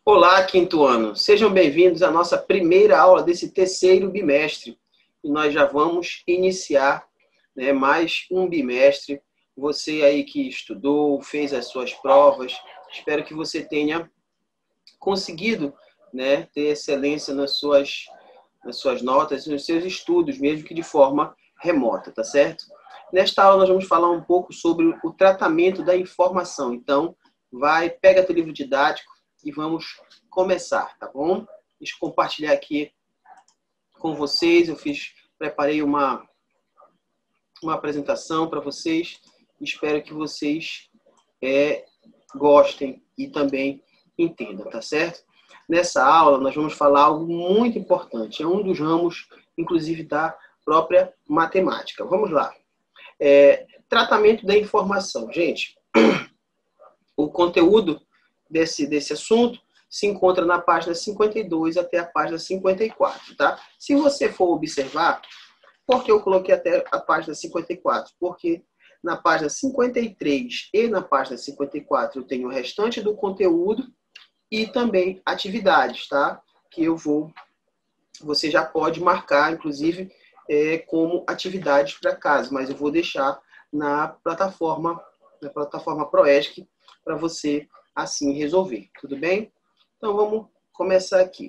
Olá, quinto ano. Sejam bem-vindos à nossa primeira aula desse terceiro bimestre. E nós já vamos iniciar, mais um bimestre. Você aí que estudou, fez as suas provas, espero que você tenha conseguido, ter excelência nas suas notas, nos seus estudos, mesmo que de forma remota, tá certo? Nesta aula nós vamos falar um pouco sobre o tratamento da informação. Então, pega teu livro didático e vamos começar, tá bom? Deixa eu compartilhar aqui com vocês. Preparei uma apresentação para vocês. Espero que vocês gostem e também entendam, tá certo? Nessa aula nós vamos falar algo muito importante. É um dos ramos, inclusive, da própria matemática. Vamos lá. Tratamento da informação. Gente, o conteúdo desse assunto se encontra na página 52 até a página 54, tá? Se você for observar, por que eu coloquei até a página 54? Porque na página 53 e na página 54 eu tenho o restante do conteúdo e também atividades, tá? Que você já pode marcar, inclusive, como atividades para casa, mas eu vou deixar na plataforma Proesc para você assim resolver, tudo bem? Então vamos começar aqui.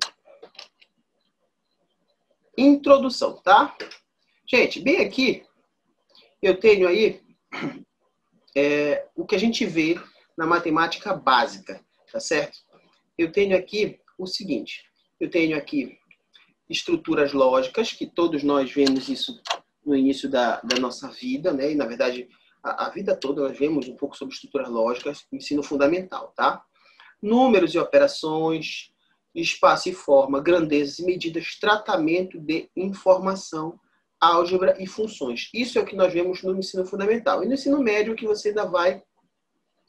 Introdução, tá? Gente, bem aqui eu tenho aí o que a gente vê na matemática básica, tá certo? Eu tenho aqui o seguinte, eu tenho aqui estruturas lógicas, que todos nós vemos isso no início da nossa vida, né? E na verdade a vida toda nós vemos um pouco sobre estruturas lógicas, ensino fundamental, tá? Números e operações, espaço e forma, grandezas e medidas, tratamento de informação, álgebra e funções. Isso é o que nós vemos no ensino fundamental. E no ensino médio, que você ainda vai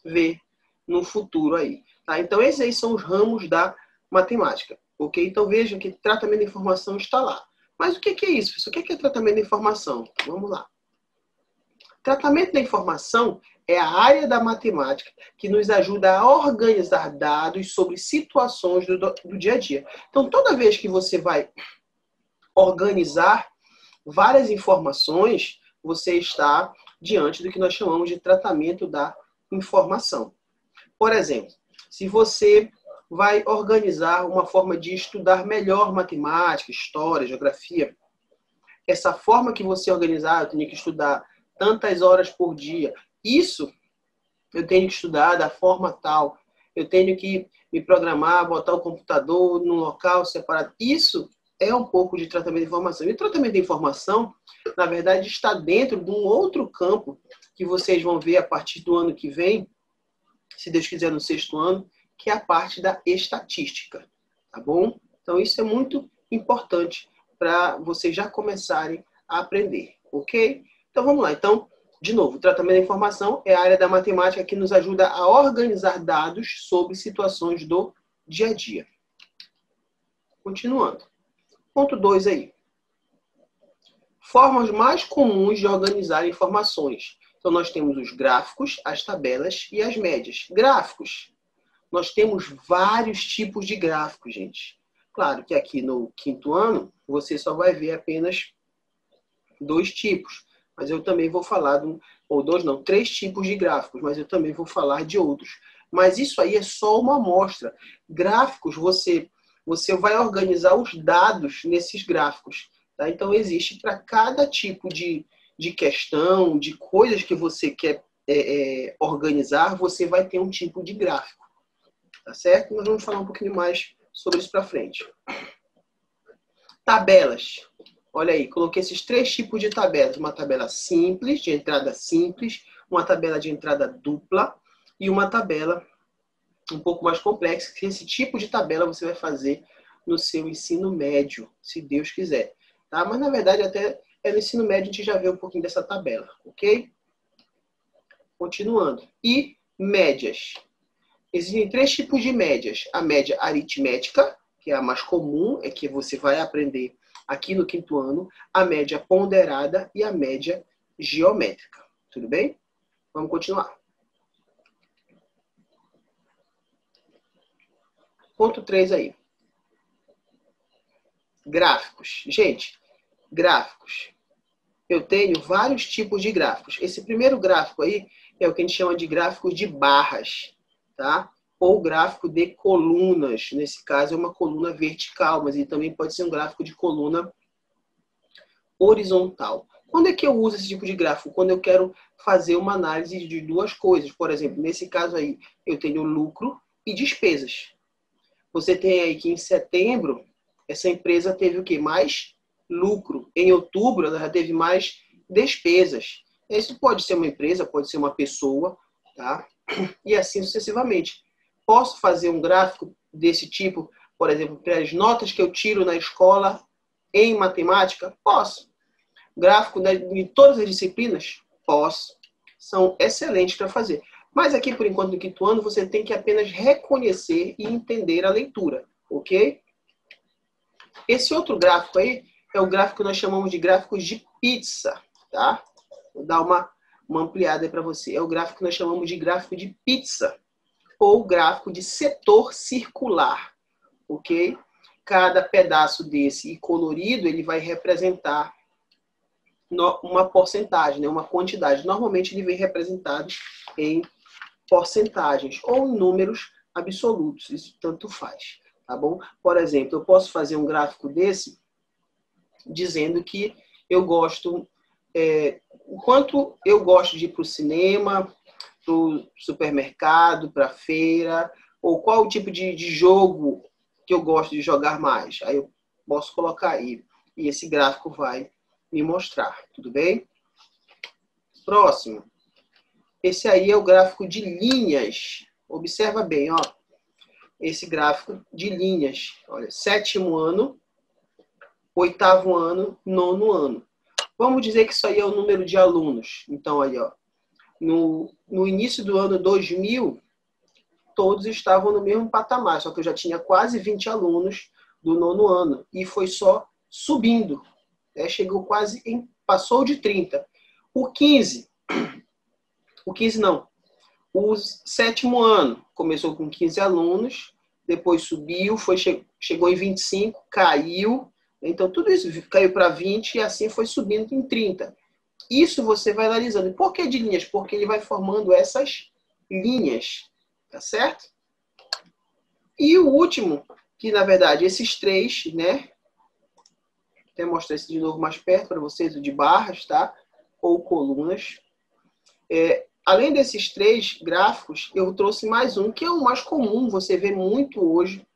ver no futuro aí. Tá? Então, esses aí são os ramos da matemática. Ok? Então, vejam que tratamento de informação está lá. Mas o que é isso? O que é tratamento de informação? Vamos lá. Tratamento da informação é a área da matemática que nos ajuda a organizar dados sobre situações do dia a dia. Então, toda vez que você vai organizar várias informações, você está diante do que nós chamamos de tratamento da informação. Por exemplo, se você vai organizar uma forma de estudar melhor matemática, história, geografia, essa forma que você organizar, eu tenho que estudar tantas horas por dia. Isso eu tenho que estudar da forma tal. Eu tenho que me programar, botar o computador num local separado. Isso é um pouco de tratamento de informação. E o tratamento de informação, na verdade, está dentro de um outro campo que vocês vão ver a partir do ano que vem, se Deus quiser, no sexto ano, que é a parte da estatística. Tá bom? Então, isso é muito importante para vocês já começarem a aprender. Ok? Então, vamos lá. Então, de novo, o tratamento da informação é a área da matemática que nos ajuda a organizar dados sobre situações do dia a dia. Continuando. Ponto 2 aí. Formas mais comuns de organizar informações. Então, nós temos os gráficos, as tabelas e as médias. Gráficos. Nós temos vários tipos de gráficos, gente. Claro que aqui no quinto ano, você só vai ver apenas 2 tipos. Mas eu também vou falar, três tipos de gráficos, mas eu também vou falar de outros. Mas isso aí é só uma amostra. Gráficos, você vai organizar os dados nesses gráficos. Tá? Então, existe para cada tipo de questão, de coisas que você quer organizar, você vai ter um tipo de gráfico. Tá certo? Nós vamos falar um pouquinho mais sobre isso para frente. Tabelas. Olha aí, coloquei esses 3 tipos de tabelas. Uma tabela simples, de entrada simples, uma tabela de entrada dupla e uma tabela um pouco mais complexa, que esse tipo de tabela você vai fazer no seu ensino médio, se Deus quiser. Tá? Mas, na verdade, até no ensino médio a gente já vê um pouquinho dessa tabela, ok? Continuando. E médias. Existem 3 tipos de médias. A média aritmética, que é a mais comum, é que você vai aprender aqui no quinto ano, a média ponderada e a média geométrica. Tudo bem? Vamos continuar. Ponto 3 aí. Gráficos. Gente, gráficos. Eu tenho vários tipos de gráficos. Esse primeiro gráfico aí é o que a gente chama de gráfico de barras, tá? Ou gráfico de colunas. Nesse caso é uma coluna vertical, mas ele também pode ser um gráfico de coluna horizontal. Quando é que eu uso esse tipo de gráfico? Quando eu quero fazer uma análise de duas coisas. Por exemplo, nesse caso aí, eu tenho lucro e despesas. Você tem aí que em setembro, essa empresa teve o quê? Mais lucro. Em outubro, ela já teve mais despesas. Isso pode ser uma empresa, pode ser uma pessoa, tá? E assim sucessivamente. Posso fazer um gráfico desse tipo, por exemplo, para as notas que eu tiro na escola em matemática? Posso. Gráfico de todas as disciplinas? Posso. São excelentes para fazer. Mas aqui, por enquanto, no quinto ano, você tem que apenas reconhecer e entender a leitura, ok? Esse outro gráfico aí é o gráfico que nós chamamos de gráficos de pizza, tá? Vou dar uma ampliada aí para você. É o gráfico que nós chamamos de gráfico de pizza, ou gráfico de setor circular, ok? Cada pedaço desse e colorido, ele vai representar uma porcentagem, né? Uma quantidade. Normalmente ele vem representado em porcentagens ou em números absolutos. Isso tanto faz, tá bom? Por exemplo, eu posso fazer um gráfico desse dizendo que eu gosto, o quanto eu gosto de ir para o cinema, para o supermercado, para a feira, ou qual o tipo de jogo que eu gosto de jogar mais. Aí eu posso colocar aí, e esse gráfico vai me mostrar, tudo bem? Próximo. Esse aí é o gráfico de linhas. Observa bem, ó. Esse gráfico de linhas. Olha, 7º ano, 8º ano, 9º ano. Vamos dizer que isso aí é o número de alunos. Então, aí, ó. No início do ano 2000, todos estavam no mesmo patamar, só que eu já tinha quase 20 alunos do 9º ano. E foi só subindo. Chegou quase passou de 30. O 15 não. O 7º ano começou com 15 alunos, depois subiu, chegou em 25, caiu. Então, tudo isso caiu para 20 e assim foi subindo em 30. Isso você vai analisando. Por que de linhas? Porque ele vai formando essas linhas, tá certo? E o último, que na verdade esses três, né? Vou até mostrar esse de novo mais perto para vocês, o de barras, tá? Ou colunas. Além desses três gráficos, eu trouxe mais um, que é o mais comum, você vê muito hoje,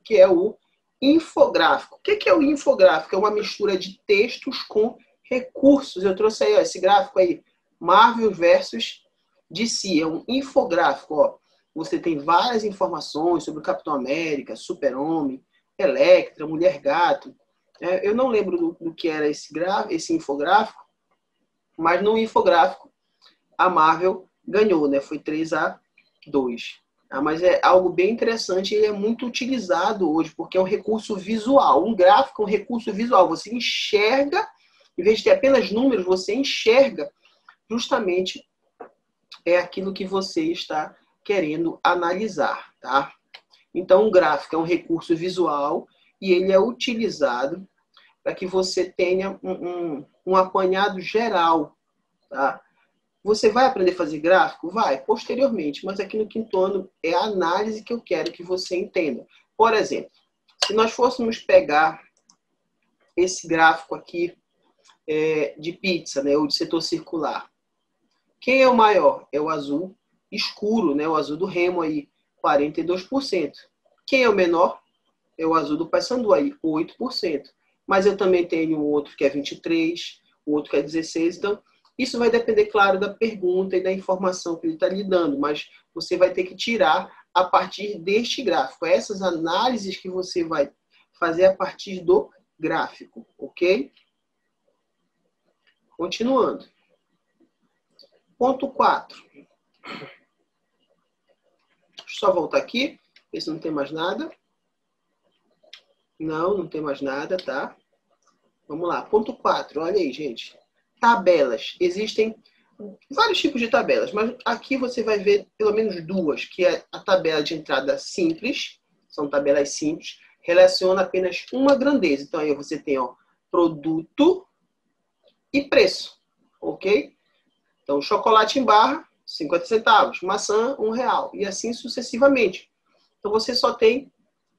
que é o infográfico. O que é o infográfico? É uma mistura de textos com recursos. Eu trouxe aí, ó, esse gráfico aí, Marvel versus DC. É um infográfico. Ó. Você tem várias informações sobre o Capitão América, Super-Homem, Electra, Mulher-Gato. Eu não lembro do que era esse infográfico, mas no infográfico a Marvel ganhou, né? Foi 3-2. Mas é algo bem interessante e ele é muito utilizado hoje, porque é um recurso visual. Um gráfico é um recurso visual. Você enxerga, em vez de ter apenas números, você enxerga justamente aquilo que você está querendo analisar, tá? Então, um gráfico é um recurso visual e ele é utilizado para que você tenha um apanhado geral, tá? Você vai aprender a fazer gráfico? Vai, posteriormente. Mas aqui no quinto ano é a análise que eu quero que você entenda. Por exemplo, se nós fôssemos pegar esse gráfico aqui de pizza, né, ou de setor circular. Quem é o maior? É o azul escuro, né, o azul do Remo aí, 42%. Quem é o menor? É o azul do Paysandu aí, 8%. Mas eu também tenho outro que é 23%, o outro que é 16%. Então, isso vai depender, claro, da pergunta e da informação que ele está lhe dando, mas você vai ter que tirar a partir deste gráfico. Essas análises que você vai fazer a partir do gráfico, ok? Continuando. Ponto 4. Deixa eu só voltar aqui, ver se não tem mais nada. Não tem mais nada, tá? Vamos lá. Ponto 4. Olha aí, gente. Tabelas. Existem vários tipos de tabelas, mas aqui você vai ver pelo menos duas, que é a tabela de entrada simples são tabelas simples, relaciona apenas uma grandeza. Então, aí você tem, ó, produto e preço, ok? Então, chocolate em barra, 50 centavos, maçã, R$1, e assim sucessivamente. Então, você só tem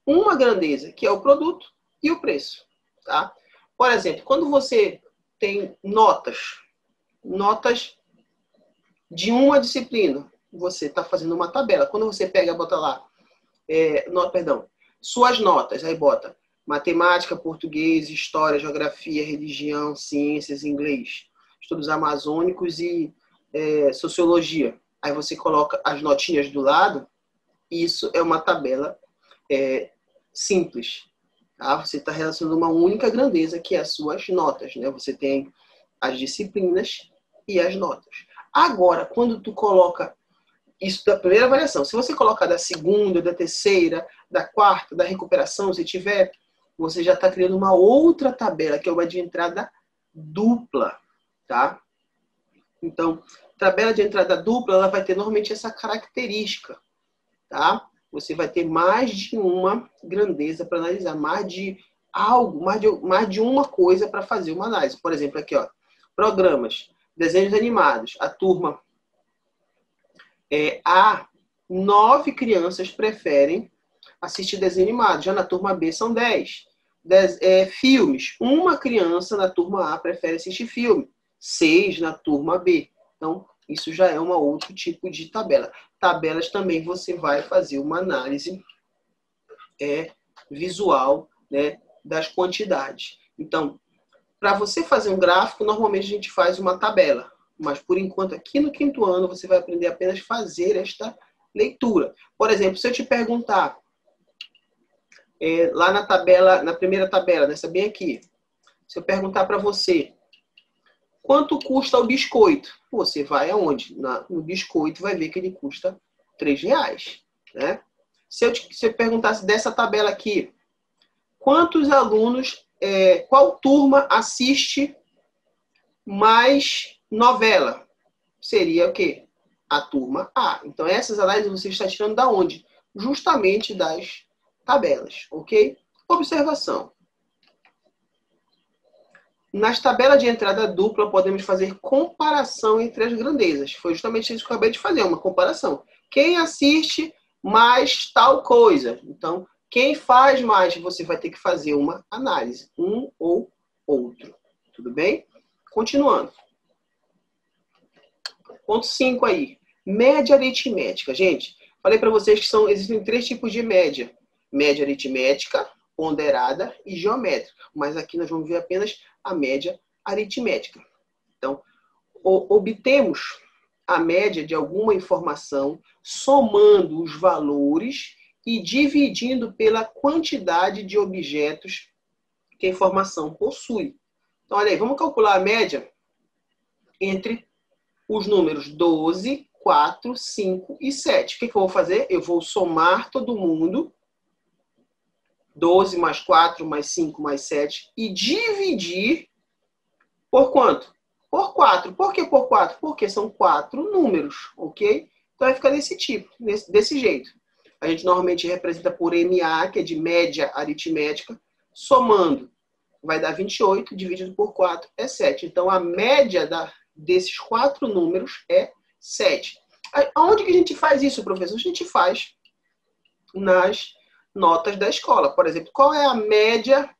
uma grandeza, que é o produto e o preço, tá? Por exemplo, quando você tem notas de uma disciplina, você está fazendo uma tabela. Quando você pega, bota lá, suas notas, aí bota matemática, português, história, geografia, religião, ciências, inglês, estudos amazônicos e sociologia. Aí você coloca as notinhas do lado, isso é uma tabela simples. Tá? Você está relacionando uma única grandeza, que é as suas notas, né? Você tem as disciplinas e as notas. Agora, quando tu coloca isso da primeira avaliação, se você colocar da segunda, da terceira, da quarta, da recuperação, se tiver, você já está criando uma outra tabela, que é uma de entrada dupla, tá? Então, tabela de entrada dupla, ela vai ter normalmente essa característica, tá? Você vai ter mais de uma grandeza para analisar, mais de algo, mais de uma coisa para fazer uma análise. Por exemplo, aqui, ó, programas, desenhos animados. A turma A, 9 crianças preferem assistir desenho animado. Já na turma B são 10. Filmes, uma criança na turma A prefere assistir filme. 6 na turma B. Então, isso já é um outro tipo de tabela. Tabelas também você vai fazer uma análise visual, né, das quantidades. Então, para você fazer um gráfico, normalmente a gente faz uma tabela. Mas, por enquanto, aqui no 5º ano, você vai aprender apenas a fazer esta leitura. Por exemplo, se eu te perguntar, lá na tabela, na primeira tabela, nessa bem aqui, se eu perguntar para você, quanto custa o biscoito? Você vai aonde? No biscoito vai ver que ele custa R$3, né? Se eu perguntasse dessa tabela aqui, quantos alunos, qual turma assiste mais novela? Seria o quê? A turma A. Então, essas análises você está tirando da onde? Justamente das tabelas, ok? Observação. Nas tabelas de entrada dupla, podemos fazer comparação entre as grandezas. Foi justamente isso que eu acabei de fazer, uma comparação. Quem assiste mais tal coisa? Então, quem faz mais, você vai ter que fazer uma análise, um ou outro. Tudo bem? Continuando. Ponto 5 aí. Média aritmética. Gente, falei para vocês que existem 3 tipos de média. Média aritmética, ponderada e geométrica. Mas aqui nós vamos ver apenas a média aritmética. Então, obtemos a média de alguma informação somando os valores e dividindo pela quantidade de objetos que a informação possui. Então, olha aí, vamos calcular a média entre os números 12, 4, 5 e 7. O que eu vou fazer? Eu vou somar todo mundo, 12 mais 4 mais 5 mais 7, e dividir por quanto? Por 4. Por que por 4? Porque são 4 números, ok? Então vai ficar desse tipo, desse jeito. A gente normalmente representa por MA, que é de média aritmética, somando vai dar 28, dividido por 4 é 7. Então a média desses 4 números é 7. Aonde que a gente faz isso, professor? A gente faz nas notas da escola. Por exemplo, qual é a média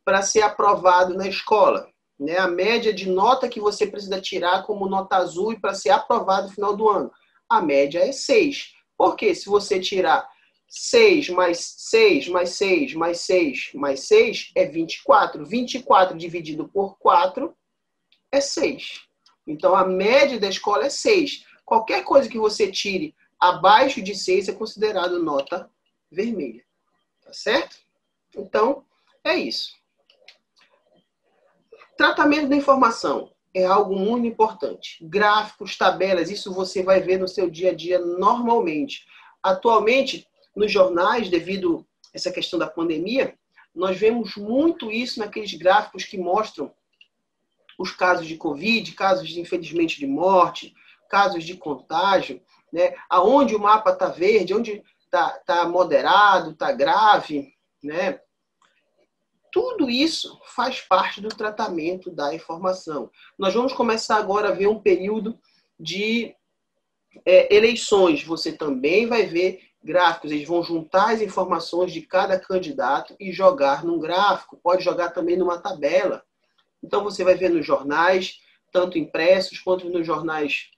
para ser aprovado na escola? Né? A média de nota que você precisa tirar como nota azul e para ser aprovado no final do ano. A média é 6. Porque se você tirar 6 mais 6 mais 6 mais 6 mais 6 é 24. 24 dividido por 4 é 6. Então, a média da escola é 6. Qualquer coisa que você tire abaixo de 6 é considerado nota vermelha. Tá certo? Então, é isso. Tratamento da informação é algo muito importante. Gráficos, tabelas, isso você vai ver no seu dia a dia normalmente. Atualmente, nos jornais, devido a essa questão da pandemia, nós vemos muito isso naqueles gráficos que mostram os casos de Covid, casos, infelizmente, de morte, casos de contágio, né? Aonde o mapa está verde, onde tá moderado, tá grave, né? Tudo isso faz parte do tratamento da informação. Nós vamos começar agora a ver um período de eleições. Você também vai ver gráficos. Eles vão juntar as informações de cada candidato e jogar num gráfico. Pode jogar também numa tabela. Então, você vai ver nos jornais, tanto impressos quanto nos jornais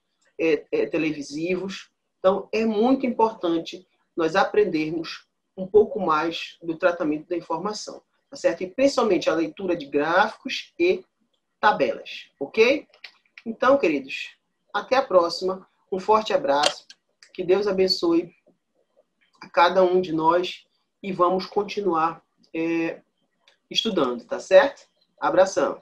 televisivos. Então, é muito importante nós aprendermos um pouco mais do tratamento da informação. Tá certo? E principalmente a leitura de gráficos e tabelas, ok? Então, queridos, até a próxima. Um forte abraço. Que Deus abençoe a cada um de nós e vamos continuar estudando, tá certo? Abração.